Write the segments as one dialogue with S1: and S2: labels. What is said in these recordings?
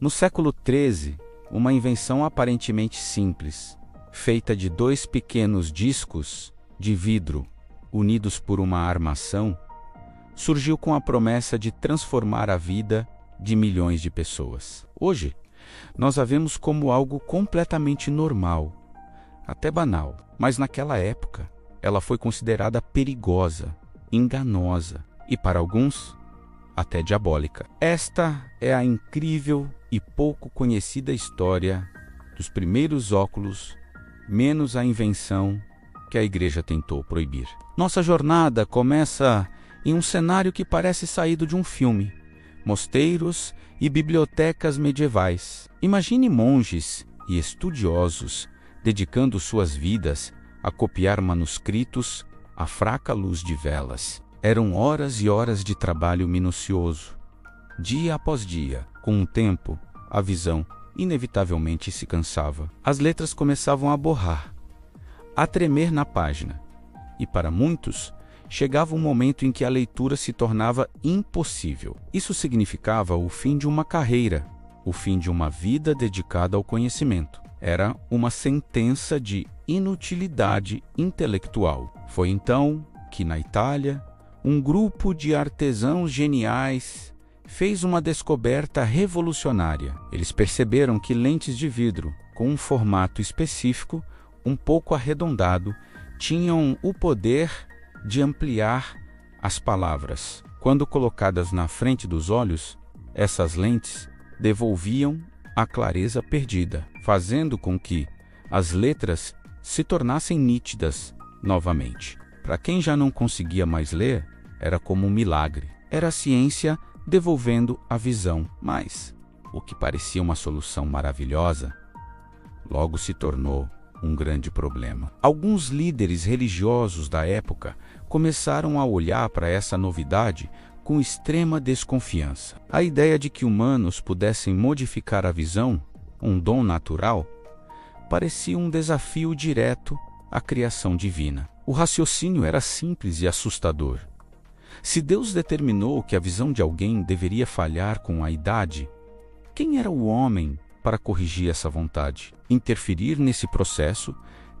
S1: No século XIII, uma invenção aparentemente simples, feita de 2 pequenos discos de vidro unidos por uma armação, surgiu com a promessa de transformar a vida de milhões de pessoas. Hoje, nós a vemos como algo completamente normal, até banal, mas naquela época ela foi considerada perigosa, enganosa e, para alguns, até diabólica. Esta é a incrível e pouco conhecida história dos primeiros óculos, menos a invenção que a igreja tentou proibir. Nossa jornada começa em um cenário que parece saído de um filme: mosteiros e bibliotecas medievais. Imagine monges e estudiosos dedicando suas vidas a copiar manuscritos à fraca luz de velas. Eram horas e horas de trabalho minucioso. Dia após dia, com o tempo, a visão inevitavelmente se cansava. As letras começavam a borrar, a tremer na página, e para muitos, chegava um momento em que a leitura se tornava impossível. Isso significava o fim de uma carreira, o fim de uma vida dedicada ao conhecimento. Era uma sentença de inutilidade intelectual. Foi então que, na Itália, um grupo de artesãos geniais fez uma descoberta revolucionária. Eles perceberam que lentes de vidro, com um formato específico, um pouco arredondado, tinham o poder de ampliar as palavras. Quando colocadas na frente dos olhos, essas lentes devolviam a clareza perdida, fazendo com que as letras se tornassem nítidas novamente. Para quem já não conseguia mais ler, era como um milagre. Era a ciência devolvendo a visão, mas o que parecia uma solução maravilhosa, logo se tornou um grande problema. Alguns líderes religiosos da época começaram a olhar para essa novidade com extrema desconfiança. A ideia de que humanos pudessem modificar a visão, um dom natural, parecia um desafio direto à criação divina. O raciocínio era simples e assustador. Se Deus determinou que a visão de alguém deveria falhar com a idade, quem era o homem para corrigir essa vontade? Interferir nesse processo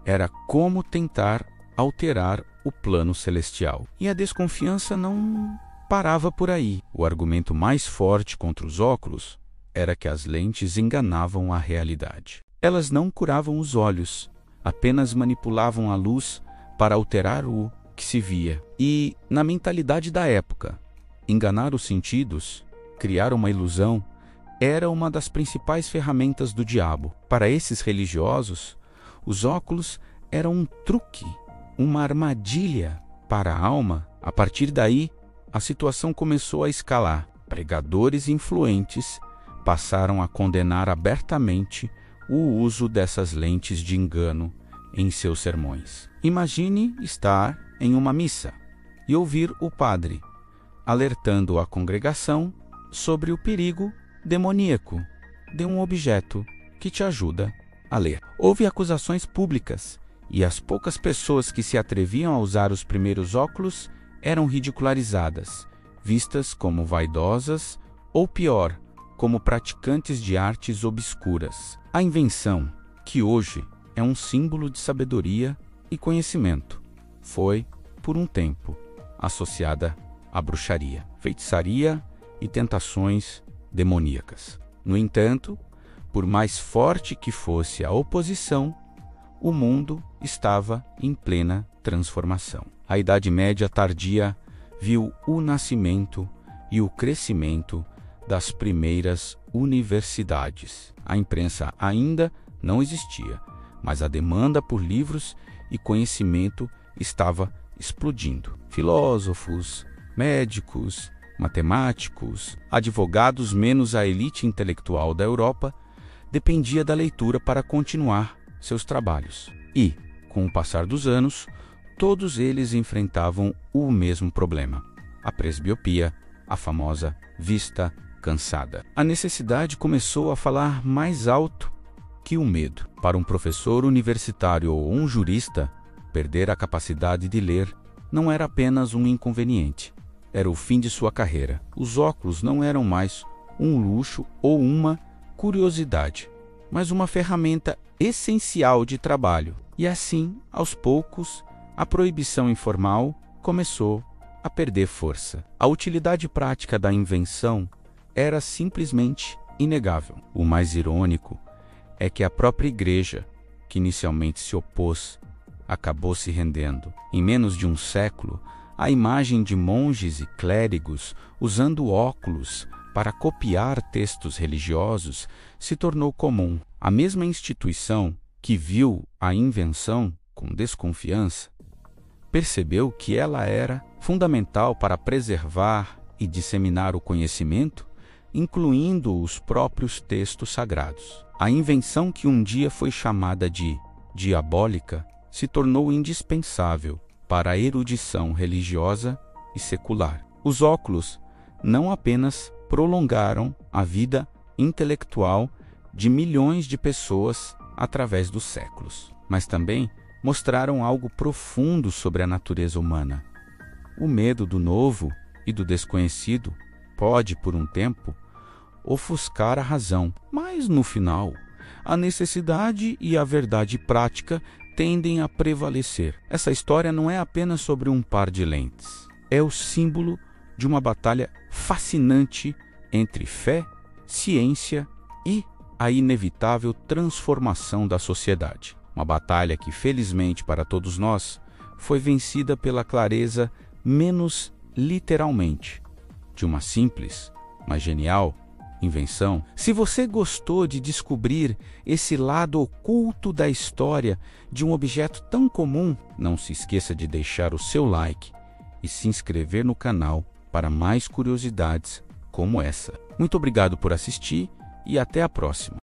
S1: era como tentar alterar o plano celestial. E a desconfiança não parava por aí. O argumento mais forte contra os óculos era que as lentes enganavam a realidade. Elas não curavam os olhos, apenas manipulavam a luz para alterar o que se via. E, na mentalidade da época, enganar os sentidos, criar uma ilusão, era uma das principais ferramentas do diabo. Para esses religiosos, os óculos eram um truque, uma armadilha para a alma. A partir daí, a situação começou a escalar. Pregadores influentes passaram a condenar abertamente o uso dessas lentes de engano em seus sermões. Imagine estar em uma missa e ouvir o padre alertando a congregação sobre o perigo demoníaco de um objeto que te ajuda a ler. Houve acusações públicas e as poucas pessoas que se atreviam a usar os primeiros óculos eram ridicularizadas, vistas como vaidosas ou, pior, como praticantes de artes obscuras. A invenção, que hoje é um símbolo de sabedoria e conhecimento, foi, por um tempo, associada à bruxaria, feitiçaria e tentações demoníacas. No entanto, por mais forte que fosse a oposição, o mundo estava em plena transformação. A Idade Média tardia viu o nascimento e o crescimento das primeiras universidades. A imprensa ainda não existia, mas a demanda por livros e conhecimento estava explodindo. Filósofos, médicos, matemáticos, advogados, menos a elite intelectual da Europa, dependia da leitura para continuar seus trabalhos. E, com o passar dos anos, todos eles enfrentavam o mesmo problema: a presbiopia, a famosa vista cansada. A necessidade começou a falar mais alto que o medo. Para um professor universitário ou um jurista, perder a capacidade de ler não era apenas um inconveniente, era o fim de sua carreira. Os óculos não eram mais um luxo ou uma curiosidade, mas uma ferramenta essencial de trabalho. E assim, aos poucos, a proibição informal começou a perder força. A utilidade prática da invenção era simplesmente inegável. O mais irônico é que a própria igreja, que inicialmente se opôs, acabou se rendendo. Em menos de um século, a imagem de monges e clérigos usando óculos para copiar textos religiosos se tornou comum. A mesma instituição que viu a invenção com desconfiança percebeu que ela era fundamental para preservar e disseminar o conhecimento, incluindo os próprios textos sagrados. A invenção que um dia foi chamada de diabólica se tornou indispensável para a erudição religiosa e secular. Os óculos não apenas prolongaram a vida intelectual de milhões de pessoas através dos séculos, mas também mostraram algo profundo sobre a natureza humana. O medo do novo e do desconhecido pode, por um tempo, ofuscar a razão, mas no final, a necessidade e a verdade prática tendem a prevalecer. Essa história não é apenas sobre um par de lentes. É o símbolo de uma batalha fascinante entre fé, ciência e a inevitável transformação da sociedade. Uma batalha que, felizmente para todos nós, foi vencida pela clareza menos literalmente de uma simples, mas genial invenção. Se você gostou de descobrir esse lado oculto da história de um objeto tão comum, não se esqueça de deixar o seu like e se inscrever no canal para mais curiosidades como essa. Muito obrigado por assistir e até a próxima.